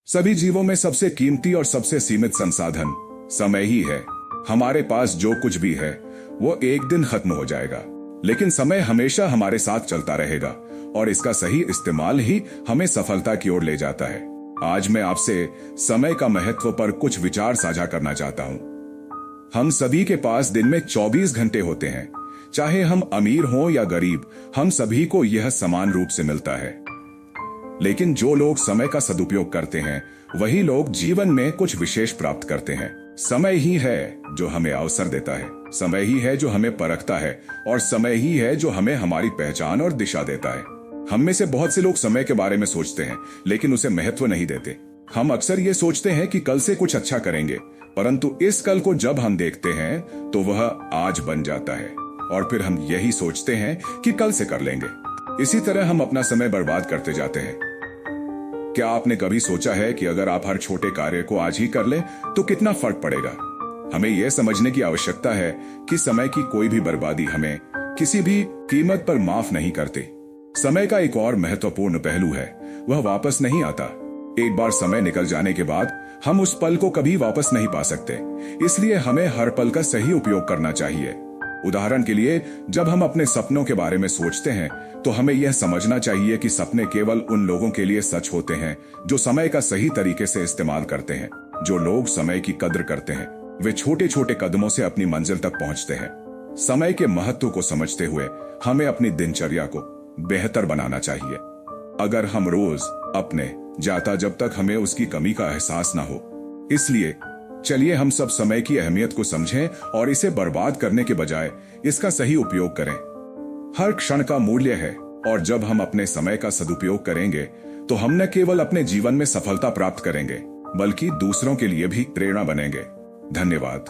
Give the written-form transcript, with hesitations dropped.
सभी जीवों में सबसे कीमती और सबसे सीमित संसाधन समय ही है। हमारे पास जो कुछ भी है वो एक दिन खत्म हो जाएगा, लेकिन समय हमेशा हमारे साथ चलता रहेगा और इसका सही इस्तेमाल ही हमें सफलता की ओर ले जाता है। आज मैं आपसे समय का महत्व पर कुछ विचार साझा करना चाहता हूं। हम सभी के पास दिन में 24 घंटे होते हैं, चाहे हम अमीर हों या गरीब, हम सभी को यह समान रूप से मिलता है। लेकिन जो लोग समय का सदुपयोग करते हैं वही लोग जीवन में कुछ विशेष प्राप्त करते हैं। समय ही है जो हमें अवसर देता है, समय ही है जो हमें परखता है और समय ही है जो हमें हमारी पहचान और दिशा देता है। हम में से बहुत से लोग समय के बारे में सोचते हैं लेकिन उसे महत्व नहीं देते। हम अक्सर ये सोचते हैं कि कल से कुछ अच्छा करेंगे, परंतु इस कल को जब हम देखते हैं तो वह आज बन जाता है और फिर हम यही सोचते हैं कि कल से कर लेंगे। इसी तरह हम अपना समय बर्बाद करते जाते हैं। क्या आपने कभी सोचा है कि अगर आप हर छोटे कार्य को आज ही कर लें तो कितना फर्क पड़ेगा? हमें यह समझने की आवश्यकता है कि समय की कोई भी बर्बादी हमें किसी भी कीमत पर माफ नहीं करती। समय का एक और महत्वपूर्ण पहलू है, वह वापस नहीं आता। एक बार समय निकल जाने के बाद हम उस पल को कभी वापस नहीं पा सकते, इसलिए हमें हर पल का सही उपयोग करना चाहिए। उदाहरण के लिए, जब हम अपने सपनों के बारे में सोचते हैं तो हमें यह समझना चाहिए कि सपने केवल उन लोगों के लिए सच होते हैं जो समय का सही तरीके से इस्तेमाल करते हैं। जो लोग समय की कद्र करते हैं वे छोटे छोटे कदमों से अपनी मंजिल तक पहुंचते हैं। समय के महत्व को समझते हुए हमें अपनी दिनचर्या को बेहतर बनाना चाहिए। अगर हम रोज अपने जाता जब तक हमें उसकी कमी का एहसास ना हो। इसलिए चलिए हम सब समय की अहमियत को समझें और इसे बर्बाद करने के बजाय इसका सही उपयोग करें। हर क्षण का मूल्य है और जब हम अपने समय का सदुपयोग करेंगे तो हम न केवल अपने जीवन में सफलता प्राप्त करेंगे बल्कि दूसरों के लिए भी प्रेरणा बनेंगे। धन्यवाद।